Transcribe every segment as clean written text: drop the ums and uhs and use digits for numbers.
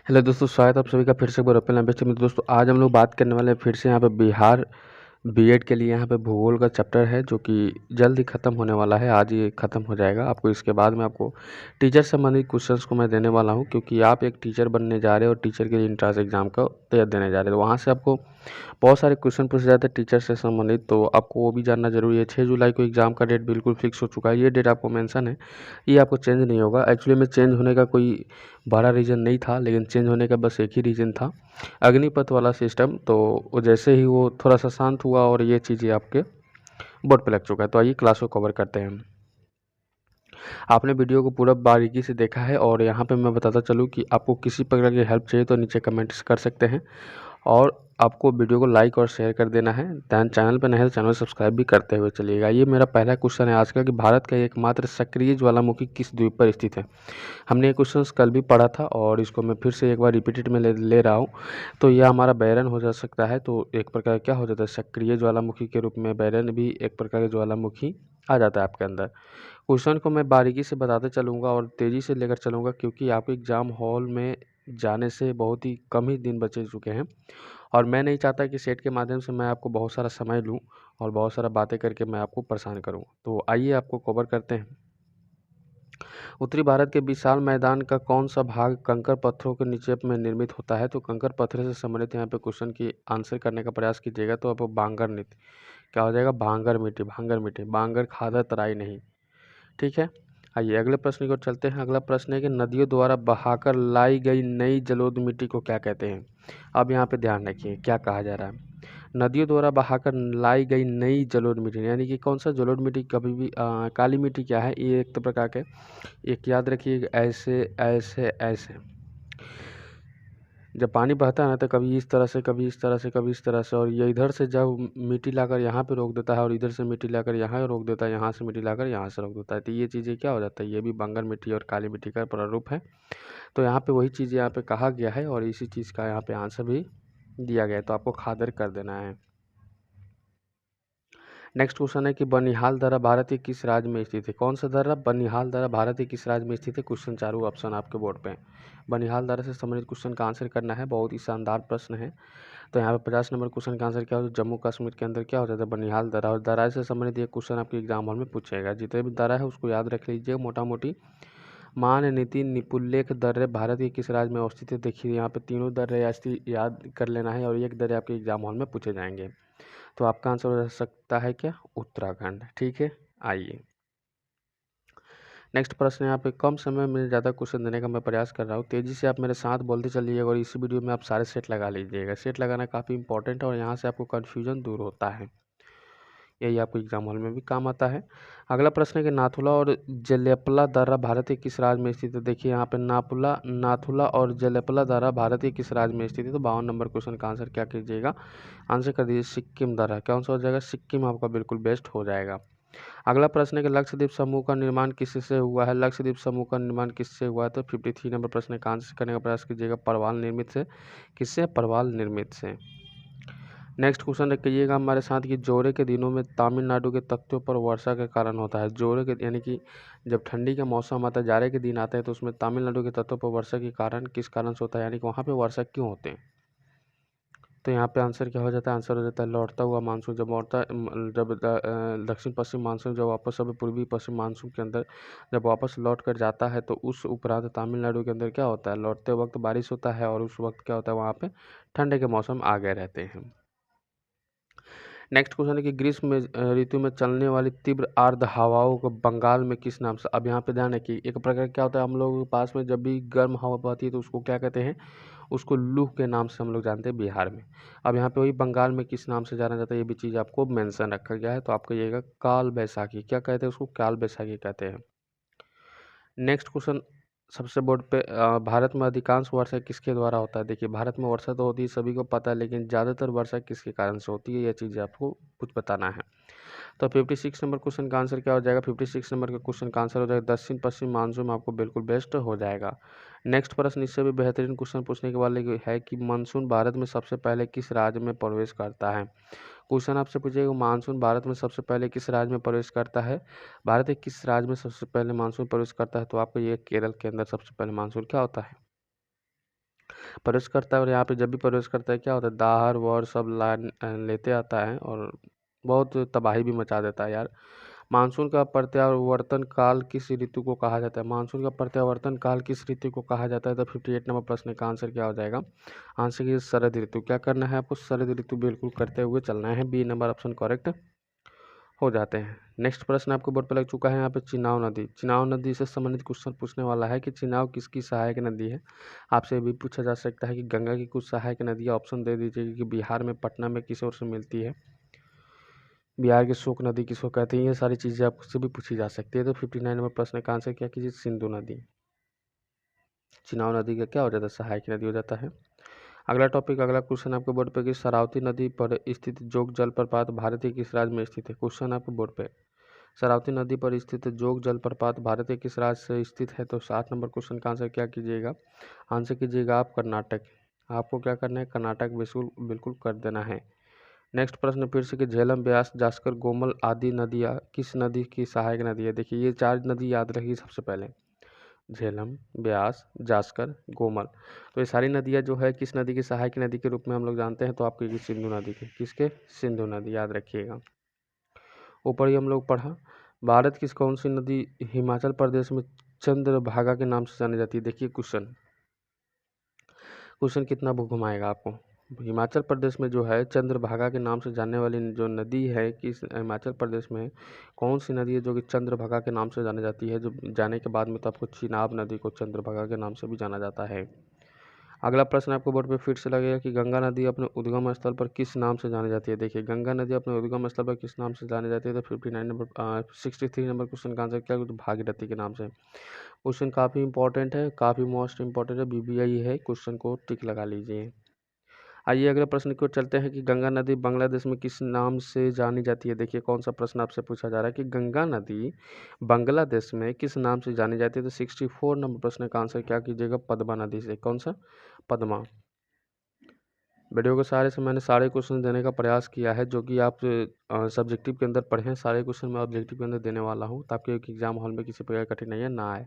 Hello दोस्तों, स्वागत है आप सभी का फिर से एक बार ओपन लैंग्वेज में। दोस्तों आज हम लोग बात करने वाले हैं फिर से यहाँ पे बिहार बीएड के लिए। यहाँ पे भूगोल का चैप्टर है जो कि जल्द ही ख़त्म होने वाला है। आज ये ख़त्म हो जाएगा। आपको इसके बाद में आपको टीचर संबंधित क्वेश्चंस को मैं देने वाला हूँ, क्योंकि आप एक टीचर बनने जा रहे हो और टीचर के लिए एंट्रेंस एग्जाम का तैयारी देने जा रहे हो। वहाँ से आपको बहुत सारे क्वेश्चन पूछे जाते हैं टीचर से संबंधित, तो आपको वो भी जानना जरूरी है। 6 जुलाई को एग्ज़ाम का डेट बिल्कुल फिक्स हो चुका है। ये डेट आपको मेंशन है, ये आपको चेंज नहीं होगा। एक्चुअली में चेंज होने का कोई बड़ा रीज़न नहीं था, लेकिन चेंज होने का बस एक ही रीज़न था, अग्निपथ वाला सिस्टम। तो वो जैसे ही वो थोड़ा सा शांत हुआ और ये चीज़ें आपके बोर्ड पे लग चुका है। तो आइए क्लास को कवर करते हैं। आपने वीडियो को पूरा बारीकी से देखा है और यहाँ पे मैं बताता चलूँ कि आपको किसी प्रकार की हेल्प चाहिए तो नीचे कमेंट्स कर सकते हैं, और आपको वीडियो को लाइक और शेयर कर देना है। दैन चैनल पर नए हैं तो चैनल सब्सक्राइब भी करते हुए चलिएगा। ये मेरा पहला क्वेश्चन है आज का कि भारत का एकमात्र सक्रिय ज्वालामुखी किस द्वीप पर स्थित है। हमने ये क्वेश्चन कल भी पढ़ा था और इसको मैं फिर से एक बार रिपीटेड में ले रहा हूँ। तो यह हमारा बैरन हो जा सकता है। तो एक प्रकार क्या हो जाता है, सक्रिय ज्वालामुखी के रूप में बैरन भी एक प्रकार का ज्वालामुखी आ जाता है आपके अंदर। क्वेश्चन को मैं बारीकी से बताते चलूँगा और तेज़ी से लेकर चलूँगा, क्योंकि आपके एग्ज़ाम हॉल में जाने से बहुत ही कम ही दिन बचे चुके हैं और मैं नहीं चाहता कि सेट के माध्यम से मैं आपको बहुत सारा समय लूँ और बहुत सारा बातें करके मैं आपको परेशान करूँ। तो आइए आपको कवर करते हैं। उत्तरी भारत के विशाल मैदान का कौन सा भाग कंकड़ पत्थरों के नीचे में निर्मित होता है। तो कंकड़ पत्थर से संबंधित यहाँ पे क्वेश्चन की आंसर करने का प्रयास कीजिएगा। तो आपको बांगर नीति क्या हो जाएगा, भांगर मिट्टी, भांगर मिट्टी, बांगर खादर तराई नहीं। ठीक है, आइए अगले प्रश्न की ओर चलते हैं। अगला प्रश्न है कि नदियों द्वारा बहाकर लाई गई नई जलोढ़ मिट्टी को क्या कहते हैं। अब यहाँ पे ध्यान रखिए क्या कहा जा रहा है। नदियों द्वारा बहाकर लाई गई नई जलोढ़ मिट्टी, यानी कि कौन सा जलोढ़ मिट्टी, कभी भी काली मिट्टी क्या है, ये एक तो प्रकार के, एक याद रखिए, ऐसे ऐसे ऐसे जब पानी बहता है ना, तो कभी इस तरह से, कभी इस तरह से, कभी इस तरह से, और ये इधर से जब मिट्टी लाकर यहाँ पे रोक देता है और इधर से मिट्टी लाकर यहाँ रोक देता है, यहाँ से मिट्टी लाकर यहाँ से रोक देता है, तो ये चीज़ें क्या हो जाता है, ये भी बंगर मिट्टी और काली मिट्टी का प्रारूप है। तो यहाँ पे वही चीज़ यहाँ पे कहा गया है और इसी चीज़ का यहाँ पे आंसर भी दिया गया है। तो आपको खादर कर देना है। नेक्स्ट क्वेश्चन है कि बनिहाल दर्रा भारत के किस राज्य में स्थित है। कौन सा दर्रा, बनिहाल दर्रा भारत के किस राज्य में स्थित है। क्वेश्चन चारों ऑप्शन आपके बोर्ड पे हैं। बनिहाल दर्रा से संबंधित क्वेश्चन का आंसर करना है। बहुत ही शानदार प्रश्न है। तो यहाँ पे 50 नंबर क्वेश्चन का आंसर क्या हो, जम्मू कश्मीर के अंदर क्या हो जाता है, बनिहाल दर्रा। और दर्रा से संबंधित एक क्वेश्चन आपके एग्जाम हॉल में पूछेगा। जितने भी दर्रा है उसको याद रख लीजिए मोटा मोटी। मान नीति निपुलेख दर्रे भारत के किस राज्य में अवस्थित है। देखिए यहाँ पे तीनों दर्रे याद कर लेना है और एक दर्रे आपके एग्जाम हॉल में पूछे जाएंगे। तो आपका आंसर हो सकता है क्या, उत्तराखंड। ठीक है, आइए नेक्स्ट प्रश्न है। यहाँ पे कम समय में ज़्यादा क्वेश्चन देने का मैं प्रयास कर रहा हूँ। तेज़ी से आप मेरे साथ बोलते चलिएगा और इसी वीडियो में आप सारे सेट लगा लीजिएगा। सेट लगाना काफ़ी इंपॉर्टेंट है और यहाँ से आपको कन्फ्यूजन दूर होता है। यही आपको एग्जाम हॉल में भी काम आता है। अगला प्रश्न है कि नाथुला और जलेपला दर्रा भारत के किस राज्य में स्थित है। देखिए यहाँ पे नाथुला और जलेपला दर्रा भारत के किस राज्य में स्थित है। तो 52 नंबर क्वेश्चन का आंसर क्या कीजिएगा, आंसर कर दीजिए सिक्किम दर्रा। कौन सा हो जाएगा, सिक्किम आपका बिल्कुल बेस्ट हो जाएगा। अगला प्रश्न है कि लक्षद्वीप समूह का निर्माण किससे हुआ है। लक्षद्वीप समूह का निर्माण किससे हुआ है। तो 53 नंबर प्रश्न का आंसर करने का प्रयास कीजिएगा, परवाल निर्मित से। किससे, परवाल निर्मित से। नेक्स्ट क्वेश्चन रखिएगा हमारे साथ कि जोड़े के दिनों में तमिलनाडु के तख्तों पर वर्षा के कारण होता है। जोड़े के यानी कि जब ठंडी का मौसम आता है, जाड़े के दिन आते हैं, तो उसमें तमिलनाडु के तत्वों पर वर्षा के कारण किस कारण से होता है, यानी कि वहाँ पे वर्षा क्यों होते हैं। तो यहाँ पे आंसर क्या हो जाता है, आंसर हो जाता है लौटता हुआ मानसून। जब लौटता जब दक्षिण पश्चिम मानसून जब वापस सब पूर्वी पश्चिम मानसून के अंदर जब वापस लौट कर जाता है, तो उस उपरांत तमिलनाडु के अंदर क्या होता है, लौटते वक्त बारिश होता है और उस वक्त क्या होता है, वहाँ पे ठंडे के मौसम आ गए रहते हैं। नेक्स्ट क्वेश्चन है कि ग्रीष्म ऋतु में चलने वाली तीव्र आर्द्र हवाओं को बंगाल में किस नाम से। अब यहाँ पे ध्यान है कि एक प्रकार क्या होता है, हम लोग के पास में जब भी गर्म हवा बहती है तो उसको क्या कहते हैं, उसको लू के नाम से हम लोग जानते हैं बिहार में। अब यहाँ पे वही बंगाल में किस नाम से जाना जाता है, ये भी चीज़ आपको मेंशन रखा गया है। तो आपको कहिएगा काल बैसाखी, क्या कहते हैं उसको, काल बैसाखी कहते हैं। नेक्स्ट क्वेश्चन सबसे बोर्ड पे भारत में अधिकांश वर्षा किसके द्वारा होता है। देखिए भारत में वर्षा तो होती है, सभी को पता है, लेकिन ज़्यादातर वर्षा किसके कारण से होती है, यह चीज़ आपको कुछ बताना है। तो 56 नंबर क्वेश्चन का आंसर क्या हो जाएगा, 56 नंबर का क्वेश्चन का आंसर हो जाएगा दक्षिण पश्चिम मानसून, आपको बिल्कुल बेस्ट हो जाएगा। नेक्स्ट प्रश्न इससे भी बेहतरीन क्वेश्चन पूछने के वाले है कि मानसून भारत में सबसे पहले किस राज्य में प्रवेश करता है। क्वेश्चन आपसे पूछेगा मानसून भारत में सबसे पहले किस राज्य में प्रवेश करता है, भारत के किस राज्य में सबसे पहले मानसून प्रवेश करता है। तो आपको ये केरल के अंदर सबसे पहले मानसून क्या होता है, प्रवेश करता है और यहाँ पे जब भी प्रवेश करता है क्या होता है, दाहर वर सब लाइन लेते आता है और बहुत तबाही भी मचा देता है यार। मानसून का प्रत्यावर्तन काल किस ऋतु को कहा जाता है? मानसून का प्रत्यावर्तन काल किस ऋतु को कहा जाता है? तो 58 नंबर प्रश्न का आंसर क्या हो जाएगा? आंसर की शरद ऋतु। क्या करना है आपको? शरद ऋतु बिल्कुल करते हुए चलना है। बी नंबर ऑप्शन करेक्ट हो जाते हैं। नेक्स्ट प्रश्न आपको बोर्ड पर लग चुका है यहाँ पे, चिनाव नदी। चिनाव नदी से संबंधित क्वेश्चन पूछने वाला है कि चिनाव किसकी सहायक नदी है। आपसे भी पूछा जा सकता है कि गंगा की कुछ सहायक नदियाँ ऑप्शन दे दीजिए कि बिहार में पटना में किस ओर से मिलती है, बिहार की शोक नदी किसको कहते हैं, ये सारी चीज़ें आपसे भी पूछी जा सकती है। तो 59 नंबर प्रश्न का आंसर क्या कीजिए? सिंधु नदी। चिनाव नदी का क्या हो जाता है? सहायक नदी हो जाता है। अगला टॉपिक, अगला क्वेश्चन आपके बोर्ड पे कि शरावती नदी पर स्थित जोग जलप्रपात भारत के किस राज्य में स्थित है? क्वेश्चन आपके बोर्ड पे, शरावती नदी पर स्थित जोग जलप्रपात भारत के किस राज्य से स्थित है? तो 7 नंबर क्वेश्चन का आंसर क्या कीजिएगा? आंसर कीजिएगा आप कर्नाटक। आपको क्या करना है? कर्नाटक बिल्कुल बिल्कुल कर देना है। नेक्स्ट प्रश्न फिर से कि झेलम, ब्यास, जास्कर, गोमल आदि नदियाँ किस नदी की सहायक नदी है? देखिए ये 4 नदी याद रखिए सबसे पहले, झेलम, ब्यास, जास्कर, गोमल। तो ये सारी नदियाँ जो है किस नदी की सहायक नदी के रूप में हम लोग जानते हैं? तो आपकी सिंधु नदी की। किसके? सिंधु नदी, याद रखिएगा। ऊपर ही हम लोग पढ़ा, भारत की कौन सी नदी हिमाचल प्रदेश में चंद्रभागा के नाम से जानी जाती है? देखिए क्वेश्चन क्वेश्चन कितना घुमाएगा आपको। हिमाचल प्रदेश में जो है चंद्रभागा के नाम से जानने वाली जो नदी है कि हिमाचल प्रदेश में कौन सी नदी है जो कि चंद्रभागा के नाम से जानी जाती है? जो जाने के बाद में तो आपको चिनाब नदी को चंद्रभागा के नाम से भी जाना जाता है। अगला प्रश्न आपको बोर्ड पे फिर से लगेगा कि गंगा नदी अपने उद्गम स्थल पर किस नाम से जानी जाती है? देखिए गंगा नदी अपने उद्गम स्थल पर किस नाम से जानी जाती है? तो 63 नंबर क्वेश्चन का आंसर क्या है? तो भागीरथी के नाम से। क्वेश्चन काफ़ी इंपॉर्टेंट है, काफ़ी मोस्ट इंपॉर्टेंट है, बीबीआई है, क्वेश्चन को टिक लगा लीजिए। आइए अगले प्रश्न की ओर चलते हैं कि गंगा नदी बांग्लादेश में किस नाम से जानी जाती है? देखिए कौन सा प्रश्न आपसे पूछा जा रहा है कि गंगा नदी बांग्लादेश में किस नाम से जानी जाती है? तो 64 नंबर प्रश्न का आंसर क्या कीजिएगा? पद्मा नदी से। कौन सा? पद्मा। वीडियो के सहारे से मैंने सारे क्वेश्चन देने का प्रयास किया है जो कि आप सब्जेक्टिव के अंदर पढ़ें। सारे क्वेश्चन मैं ऑब्जेक्टिव के अंदर देने वाला हूँ ताकि एग्जाम हॉल में किसी प्रकार की कठिनाइयाँ ना आए।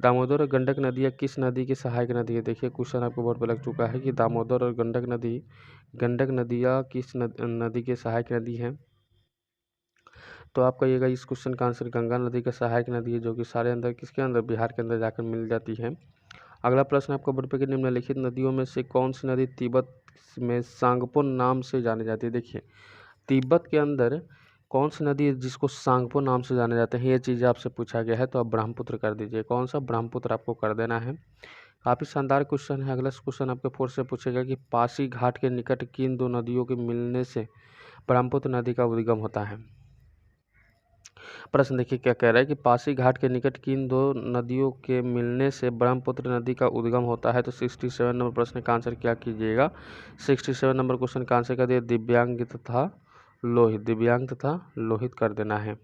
दामोदर और गंडक नदियाँ किस नदी की सहायक नदी है? देखिए क्वेश्चन आपको बोर्ड पर लग चुका है कि दामोदर और गंडक नदियाँ किस नदी के सहायक नदी हैं? तो आप कहिएगा इस क्वेश्चन का आंसर गंगा नदी का सहायक नदी है जो कि सारे अंदर किसके अंदर? बिहार के अंदर जाकर मिल जाती है। अगला प्रश्न आपको बोर्ड पे कि निम्नलिखित नदियों में से कौन सी नदी तिब्बत में सांगपो नाम से जानी जाती है? देखिए तिब्बत के अंदर कौन सी नदी है जिसको सांगपो नाम से जाने जाते हैं? ये चीज़ आपसे पूछा गया है तो आप ब्रह्मपुत्र कर दीजिए। कौन सा? ब्रह्मपुत्र आपको कर देना है। काफ़ी शानदार क्वेश्चन है। अगला क्वेश्चन आपके फोर्थ से पूछेगा कि पासी घाट के निकट किन दो नदियों के मिलने से ब्रह्मपुत्र नदी का उद्गम होता है? प्रश्न देखिए क्या कह रहा है कि पासी घाट के निकट किन दो नदियों के मिलने से ब्रह्मपुत्र नदी का उद्गम होता है? तो 67 नंबर प्रश्न का आंसर क्या कीजिएगा? 67 नंबर क्वेश्चन का आंसर कर दिए दिव्यांग तथा लोहित। दिव्यांग तथा लोहित कर देना है।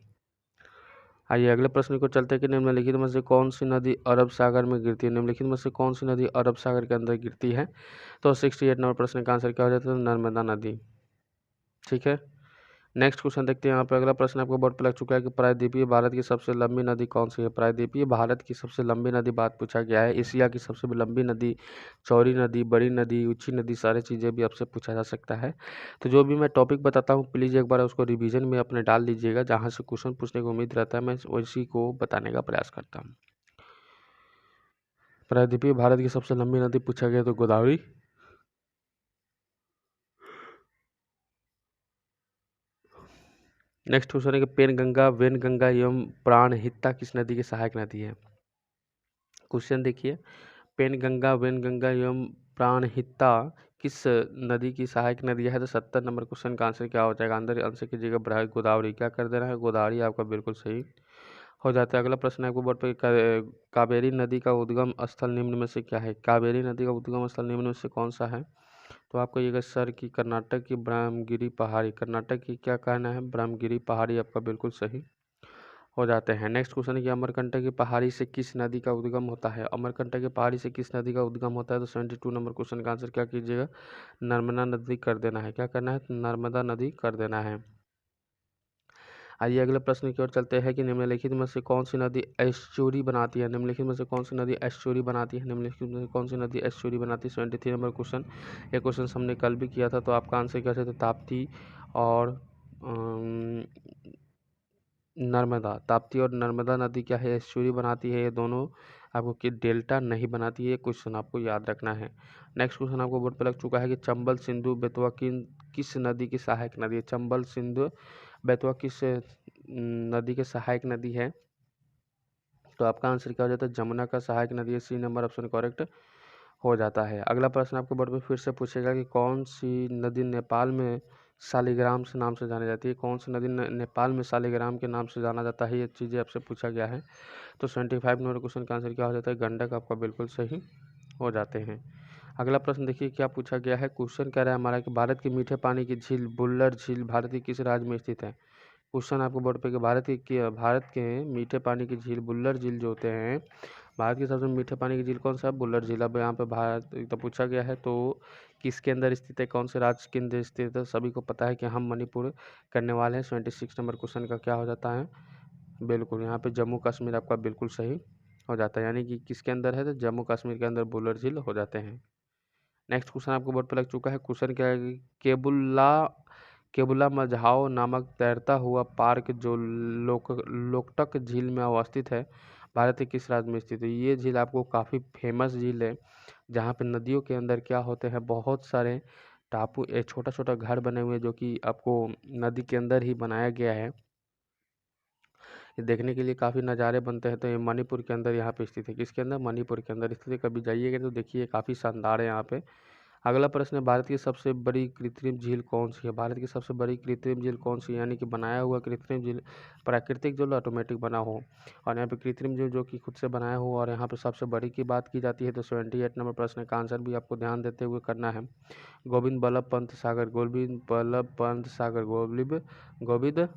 आइए अगले प्रश्न को चलते हैं कि निम्नलिखित में से कौन सी नदी अरब सागर में गिरती है? निम्नलिखित में से कौन सी नदी अरब सागर के अंदर गिरती है? तो 68 नंबर प्रश्न का आंसर क्या हो जाता है? नर्मदा नदी। ठीक है, नेक्स्ट क्वेश्चन देखते हैं। यहाँ पे अगला प्रश्न आपको बोर्ड पर लग चुका है कि प्रायद्वीपीय भारत की सबसे लंबी नदी कौन सी है? प्रायद्वीपीय भारत की सबसे लंबी नदी बात पूछा गया है। एशिया की सबसे लंबी नदी, चौड़ी नदी, बड़ी नदी, ऊंची नदी, सारी चीज़ें भी आपसे पूछा जा सकता है। तो जो भी मैं टॉपिक बताता हूँ प्लीज़ एक बार उसको रिविजन में अपने डाल लीजिएगा, जहाँ से क्वेश्चन पूछने की उम्मीद रहता है मैं उसी को बताने का प्रयास करता हूँ। प्रायद्वीपीय भारत की सबसे लंबी नदी पूछा गया तो गोदावरी। नेक्स्ट क्वेश्चन है कि पेनगंगा, वेनगंगा एवं प्राणहिता किस नदी की सहायक नदी है? क्वेश्चन देखिए, पेनगंगा, वेनगंगा एवं प्राणहिता किस नदी की सहायक नदी है? तो 70 नंबर क्वेश्चन का आंसर क्या हो जाएगा? अंदर आंसर कीजिएगा गोदावरी। क्या कर देना है? गोदावरी आपका बिल्कुल सही हो जाता है। अगला प्रश्न आपको बोर्ड पे कावेरी नदी का उद्गम स्थल निम्न में से क्या है? कावेरी नदी का उद्गम स्थल निम्न में से कौन सा है? तो आपको ये सर की कर्नाटक की ब्रह्मगिरी पहाड़ी, कर्नाटक की क्या कहना है? ब्रह्मगिरी पहाड़ी आपका बिल्कुल सही हो जाते हैं। नेक्स्ट क्वेश्चन है कि अमरकंटक की पहाड़ी से किस नदी का उद्गम होता है? अमरकंटक की पहाड़ी से किस नदी का उद्गम होता है? तो 72 नंबर क्वेश्चन का आंसर क्या कीजिएगा? नर्मदा नदी कर देना है। क्या करना है? नर्मदा नदी कर देना है। आइए अगले प्रश्न की ओर चलते हैं कि निम्नलिखित में से कौन सी नदी एस्चुरी बनाती है। निम्नलिखित में से कौन सी नदी एस्चुरी बनाती है। निम्नलिखित में से कौन सी नदी एस्चुरी बनाती है। 73 नंबर क्वेश्चन। ये क्वेश्चन हमने कल भी किया था, तो आपका आंसर क्या था, ताप्ती और नर्मदा। ताप्ती और नर्मदा नदी क्या है, एस्चुरी बनाती है। ये दोनों आपको कि डेल्टा नहीं बनाती है। क्वेश्चन आपको याद रखना है। नेक्स्ट क्वेश्चन आपको बोर्ड पर लग चुका है कि चंबल सिंधु बेतवा किस नदी की सहायक नदी है। चंबल सिंधु बेतवा किस नदी के सहायक नदी है। तो आपका आंसर क्या हो जाता है, जमुना का सहायक नदी है। सी नंबर ऑप्शन करेक्ट हो जाता है। अगला प्रश्न आपको बोर्ड पे फिर से पूछेगा कि कौन सी नदी नेपाल में शालिग्राम से नाम से जानी जाती है। कौन सी नदी नेपाल में शालिग्राम के नाम से जाना जाता है, ये चीज़ें आपसे पूछा गया है। तो 75 नंबर क्वेश्चन का आंसर क्या हो जाता है, गंडक आपका बिल्कुल सही हो जाते हैं। अगला प्रश्न देखिए क्या पूछा गया है। क्वेश्चन कह रहा है हमारा कि भारत की मीठे पानी की झील बुल्लर झील भारत के किस राज्य में स्थित है। क्वेश्चन आपको बोर्ड पे कि भारत के मीठे पानी की झील बुल्लर झील जो होते हैं, भारत की सबसे मीठे पानी की झील कौन सा है, बुल्लर झील। अब यहाँ पे भारत तो पूछा गया है, तो किसके अंदर स्थित है, कौन से राज्य के अंदर स्थित है। सभी को पता है कि हम मणिपुर करने वाले हैं। 76 नंबर क्वेश्चन का क्या हो जाता है, बिल्कुल यहाँ पे जम्मू कश्मीर आपका बिल्कुल सही हो जाता है। यानी कि किसके अंदर है, तो जम्मू कश्मीर के अंदर बुल्लर झील हो जाते हैं। नेक्स्ट क्वेश्चन आपको बोर्ड पर लग चुका है। क्वेश्चन क्या है कि केबुला मझाओ नामक तैरता हुआ पार्क जो लोकटक झील में अवस्थित है, भारत के किस राज्य में स्थित है। ये झील आपको काफ़ी फेमस झील है, जहाँ पे नदियों के अंदर क्या होते हैं, बहुत सारे टापू छोटा छोटा घर बने हुए हैं, जो कि आपको नदी के अंदर ही बनाया गया है। ये देखने के लिए काफ़ी नज़ारे बनते हैं। तो ये मणिपुर के अंदर यहाँ पे स्थित है। किसके अंदर, मणिपुर के अंदर स्थित है। कभी जाइएगा तो देखिए काफ़ी शानदार है यहाँ पे। अगला प्रश्न है, भारत की सबसे बड़ी कृत्रिम झील कौन सी है। भारत की सबसे बड़ी कृत्रिम झील कौन सी है, यानी कि बनाया हुआ कृत्रिम झील, प्राकृतिक जो ऑटोमेटिक बना हो, और यहाँ पे कृत्रिम झील जो कि खुद से बनाया हो, और यहाँ पे सबसे बड़ी की बात की जाती है। तो 78 नंबर प्रश्न का आंसर भी आपको ध्यान देते हुए करना है। गोविंद बल्लभ पंत सागर, गोविंद बल्लभ पंत सागर, गोविंद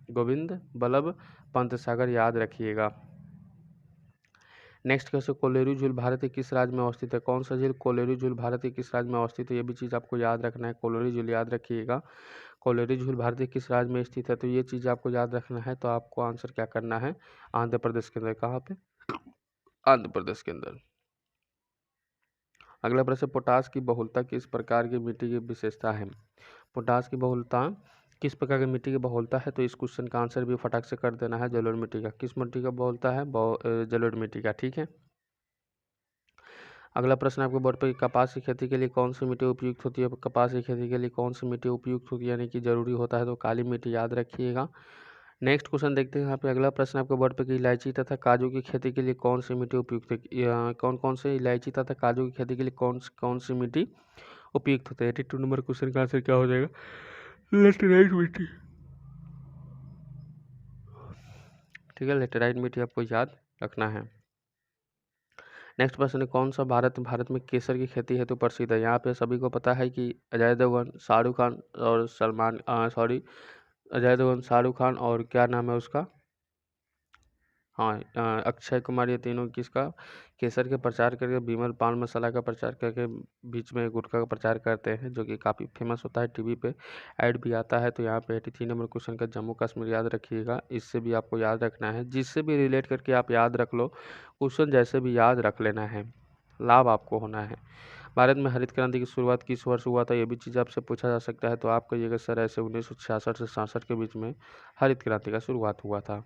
गोविंद बल्लभ पंत सागर, याद रखिएगा। नेक्स्ट क्वेश्चन, कोलेरू झील भारत के किस राज्य में अवस्थित है। कौन सा झील, कोलेरू झील भारत के किस राज्य में अवस्थित है, ये भी चीज़ आपको याद रखना है। कोलेरू झील याद रखिएगा। कोलेरू झील भारत के किस राज्य में स्थित है, तो ये चीज़ आपको याद रखना है। तो आपको आंसर क्या करना है, आंध्र प्रदेश के अंदर। कहाँ पे, आंध्र प्रदेश के अंदर। अगला प्रश्न, पोटास की बहुलता किस प्रकार की मिट्टी की विशेषता है। पोटास की बहुलता किस प्रकार की मिट्टी की बहुलता है। तो इस क्वेश्चन का आंसर भी फटाक से कर देना है, जलोढ़ मिट्टी का। किस मिट्टी का बहुलता है, जलोढ़ मिट्टी का, ठीक है। अगला प्रश्न आपके बोर्ड पर, कपास की खेती के लिए कौन सी मिट्टी उपयुक्त होती है। कपास की खेती के लिए कौन सी मिट्टी उपयुक्त होती है, यानी कि जरूरी होता है, तो काली मिट्टी, याद रखिएगा। नेक्स्ट क्वेश्चन देखते हैं यहाँ पे। अगला प्रश्न आपके बोर्ड पे कि इलायची तथा काजू की खेती के लिए कौन सी मिट्टी उपयुक्त है। कौन कौन से इलायची तथा काजू की खेती के लिए कौन सी मिट्टी उपयुक्त होती है। 82 नंबर क्वेश्चन का आंसर क्या हो जाएगा, लेटेराइट मिट्टी, ठीक है। लेटेराइट मिट्टी आपको याद रखना है। नेक्स्ट प्रश्न है, कौन सा भारत में केसर की खेती हेतु प्रसिद्ध है। यहाँ पे सभी को पता है कि अजय देवगन, शाहरुख खान और अजय देवगन, शाहरुख खान और क्या नाम है उसका, हाँ अक्षय कुमार, ये तीनों किसका केसर के प्रचार करके, विमल पान मसाला का प्रचार करके, बीच में गुटखा का प्रचार करते हैं, जो कि काफ़ी फेमस होता है, टीवी पे ऐड भी आता है। तो यहाँ पे 83 नंबर क्वेश्चन का जम्मू कश्मीर याद रखिएगा। इससे भी आपको याद रखना है, जिससे भी रिलेट करके आप याद रख लो, क्वेश्चन जैसे भी याद रख लेना है, लाभ आपको होना है। भारत में हरित क्रांति की शुरुआत किस वर्ष हुआ था, ये भी चीज़ आपसे पूछा जा सकता है। तो आप कहिएगा सर ऐसे 1966 से 67 के बीच में हरित क्रांति का शुरुआत हुआ था।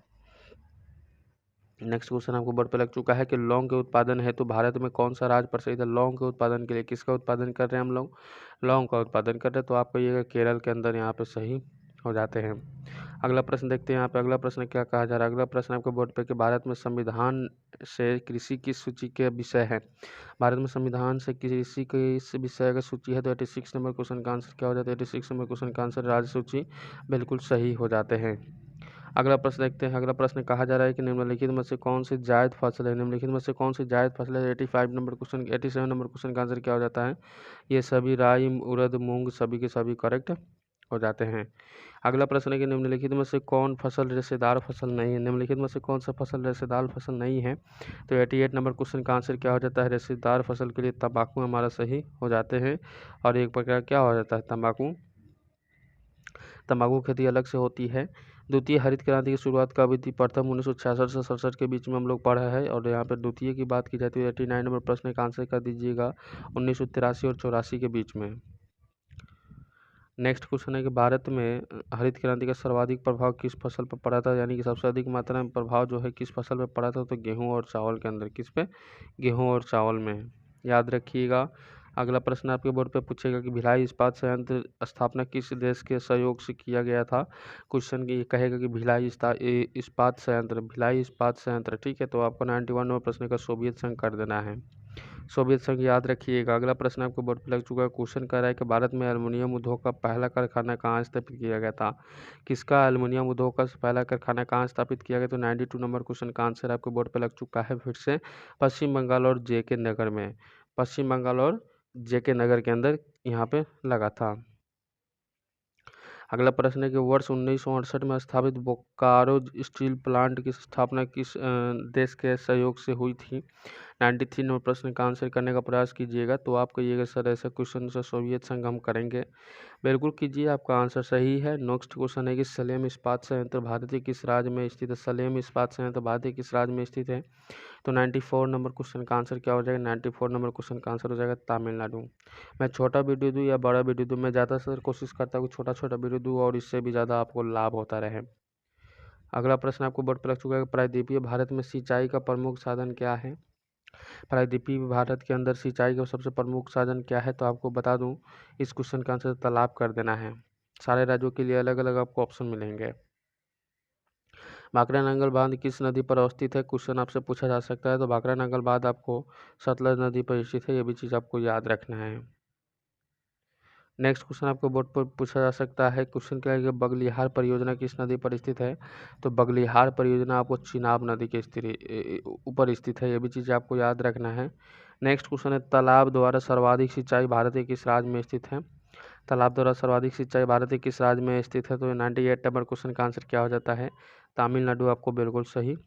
नेक्स्ट क्वेश्चन आपको बोर्ड पे लग चुका है कि लौंग के उत्पादन है तो भारत में कौन सा राज्य प्रसिद्ध है। लौंग के उत्पादन के लिए किसका उत्पादन कर रहे हैं हम लोग, लौंग का उत्पादन कर रहे हैं। तो आपको ये केरल के अंदर यहाँ पे सही हो जाते हैं। अगला प्रश्न देखते हैं यहाँ पे। अगला प्रश्न क्या कहा जा रहा है। अगला प्रश्न आपके बोर्ड पे कि भारत में संविधान से कृषि किस सूची के विषय है। भारत में संविधान से कृषि के इस विषय का सूची है। तो 86 नंबर क्वेश्चन का आंसर क्या हो जाता है, 86 नंबर क्वेश्चन का आंसर राज्य सूची, बिल्कुल सही हो जाते हैं। अगला प्रश्न देखते हैं। अगला प्रश्न कहा जा रहा है कि निम्नलिखित में से कौन सी जायद फसल है। निम्नलिखित में से कौन सी जायद फसल है। 87 नंबर क्वेश्चन का आंसर क्या हो जाता है, ये सभी राई, उड़द, मूंग सभी के सभी करेक्ट हो जाते हैं। अगला प्रश्न है कि निम्नलिखित में से कौन फसल रेशेदार फसल नहीं है। निम्नलिखित में से कौन सा फसल रेशेदार फसल नहीं है। तो 88 नंबर क्वेश्चन का आंसर क्या हो जाता है, रेशेदार फसल के लिए तंबाकू हमारा सही हो जाते हैं। और एक प्रकार क्या हो जाता है, तंबाकू खेती अलग से होती है, द्वितीय हरित क्रांति की शुरुआत कब हुई थी? प्रथम 1966 से 67 के बीच में हम लोग पढ़ा है, और यहाँ पर द्वितीय की बात की जाती है 89 नंबर प्रश्न का आंसर कर दीजिएगा 1983 और 84 के बीच में। नेक्स्ट क्वेश्चन है कि भारत में हरित क्रांति का सर्वाधिक प्रभाव किस फसल पर पड़ा था, यानी कि सबसे अधिक मात्रा में प्रभाव जो है किस फसल पर पड़ा था? तो गेहूं और चावल के अंदर। किस पे? गेहूं और चावल में। याद रखिएगा। अगला प्रश्न आपके बोर्ड पे पूछेगा कि भिलाई इस्पात संयंत्र स्थापना किस देश के सहयोग से किया गया था? क्वेश्चन ये कहेगा कि भिलाई इस्पात संयंत्र, ठीक है। तो आपको 91 नंबर प्रश्न का सोवियत संघ कर देना है, सोवियत संघ याद रखिएगा। अगला प्रश्न आपको बोर्ड पर लग चुका है। क्वेश्चन कह रहा है कि भारत में एल्युमिनियम उद्योग का पहला कारखाना कहाँ स्थापित किया गया था? किसका एल्युमिनियम उद्योग का पहला कारखाना कहाँ स्थापित किया गया? तो 92 नंबर क्वेश्चन का आंसर आपके बोर्ड पर लग चुका है फिर से पश्चिम बंगाल और जेके नगर में। पश्चिम बंगाल और जेके नगर के अंदर यहाँ पे लगा था। अगला प्रश्न है कि वर्ष 1968 में स्थापित बोकारो स्टील प्लांट की स्थापना किस देश के सहयोग से हुई थी? 93 नंबर प्रश्न का आंसर करने का प्रयास कीजिएगा। तो आप कहिएगा सर ऐसे क्वेश्चन से सोवियत संघ हम करेंगे, बिल्कुल कीजिए, आपका आंसर सही है। नेक्स्ट क्वेश्चन है कि सलेम इस्पात संयंत्र भारत के किस राज्य में स्थित है? सलेम इस्पात संयंत्र भारत के किस राज्य में स्थित है? तो 94 नंबर क्वेश्चन का आंसर क्या हो जाएगा? 94 नंबर क्वेश्चन का आंसर हो जाएगा तमिलनाडु। मैं छोटा वीडियो दूँ या बड़ा वीडियो दूँ? मैं ज़्यादातर कोशिश करता हूँ छोटा छोटा वीडियो दूँ और इससे भी ज़्यादा आपको लाभ होता रहे। अगला प्रश्न आपको बोर्ड पर लग चुका है। प्रायद्वीपीय भारत में सिंचाई का प्रमुख साधन क्या है? प्रायद्वीपीय भारत के अंदर सिंचाई का सबसे प्रमुख साधन क्या है? तो आपको बता दूं, इस क्वेश्चन का आंसर तालाब कर देना है। सारे राज्यों के लिए अलग अलग आपको ऑप्शन मिलेंगे। भाखड़ा नंगल बांध किस नदी पर अवस्थित है? क्वेश्चन आपसे पूछा जा सकता है। तो भाखड़ा नंगल बांध आपको सतलज नदी पर स्थित है, ये भी चीज़ आपको याद रखना है। नेक्स्ट क्वेश्चन आपको बोर्ड पर पूछा जा सकता है। क्वेश्चन क्या है कि बगलिहार परियोजना किस नदी पर स्थित है? तो बगलिहार परियोजना आपको चिनाब नदी के ऊपर स्थित है, ये भी चीज़ आपको याद रखना है। नेक्स्ट क्वेश्चन है तालाब द्वारा सर्वाधिक सिंचाई भारत के किस राज्य में स्थित है? तालाब द्वारा सर्वाधिक सिंचाई भारत के किस राज्य में स्थित है? तो 98 नंबर क्वेश्चन का आंसर क्या हो जाता है? तमिलनाडु आपको बिल्कुल सही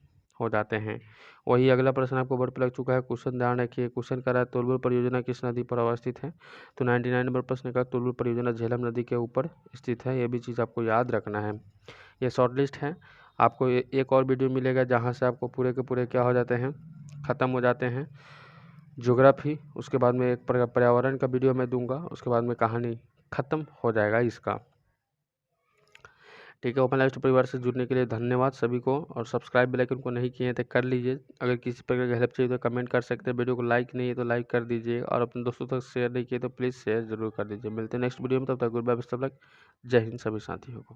हो जाते हैं। वही अगला प्रश्न आपको बोर्ड पर लग चुका है। क्वेश्चन ध्यान रखिए। क्वेश्चन कर रहा है तुलबुल परियोजना किस नदी पर अवस्थित है? तो 99 नंबर प्रश्न का तुलबुल परियोजना झेलम नदी के ऊपर स्थित है, ये भी चीज़ आपको याद रखना है। ये शॉर्ट लिस्ट है। आपको एक और वीडियो मिलेगा जहाँ से आपको पूरे के पूरे क्या हो जाते हैं, ख़त्म हो जाते हैं ज्योग्राफी। उसके बाद में एक पर्यावरण का वीडियो मैं दूंगा, उसके बाद में कहानी ख़त्म हो जाएगा इसका। ठीक है। ओपन लाइफ परिवार से जुड़ने के लिए धन्यवाद सभी को, और सब्सक्राइब बेल आइकन को नहीं किए हैं तो कर लीजिए। अगर किसी प्रकार की हेल्प चाहिए तो कमेंट कर सकते हैं। वीडियो को लाइक नहीं है तो लाइक कर दीजिए, और अपने दोस्तों तक शेयर नहीं किए तो प्लीज़ शेयर जरूर कर दीजिए। मिलते हैं नेक्स्ट वीडियो में, तब तक good bye, best of luck. जय हिंद सभी साथियों को।